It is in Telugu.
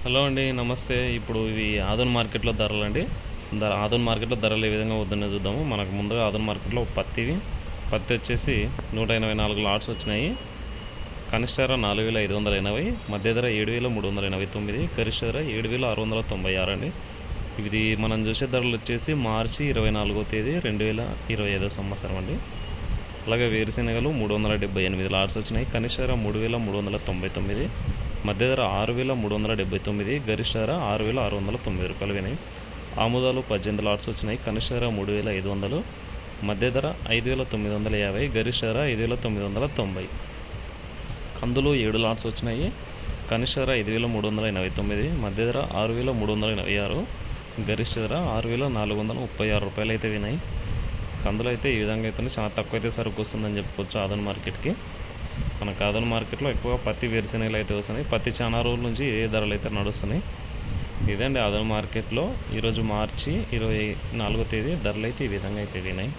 హలో అండి, నమస్తే. ఇప్పుడు ఇవి ఆదోని మార్కెట్లో ధరలండి. ఆదోని మార్కెట్లో ధరలు ఏ విధంగా వద్దని చూద్దాము. మనకు ముందుగా ఆదోని మార్కెట్లో పత్తి వచ్చేసి 184 లాట్స్ వచ్చినాయి. కనిష్ట ధర 4580, మధ్య ధర 7389, గరిష్ట ధర 7696 అండి. ఇది మనం చూసే ధరలు వచ్చేసి మార్చి 24వ తేదీ 2025 సంవత్సరం అండి. అలాగే వేరుశెనగలు 378 లాట్స్ వచ్చినాయి. కనిష్ట ధర 3399, మధ్య ధర 6379, గరిష్ట ధర 6690 రూపాయలు వినాయి. ఆముదాలు 18 లాట్స్ వచ్చినాయి. కనిష్ట ధర 3500, మధ్య ధర 5950, గరిష్ట ధర 5990. కందులు 7 లాట్స్ వచ్చినాయి. కనిష్ట ధర 5389, మధ్య ధర 6386, గరిష్ట ధర 6436 రూపాయలు అయితే వినాయి. కందులు అయితే ఈ విధంగా అయితే చాలా తక్కువ అయితే సరుకు వస్తుందని చెప్పుకోవచ్చు ఆదోని మార్కెట్కి. మనకు ఆదోని మార్కెట్లో ఎక్కువగా పత్తి వేరుశెనగలు అయితే వస్తున్నాయి. పత్తి చాలా రోజుల నుంచి ఏ ధరలు అయితే నడుస్తున్నాయి. ఇదండి ఆదోని మార్కెట్లో ఈరోజు మార్చి 24వ తేదీ ధరలు అయితే ఈ విధంగా అయితే వినాయి.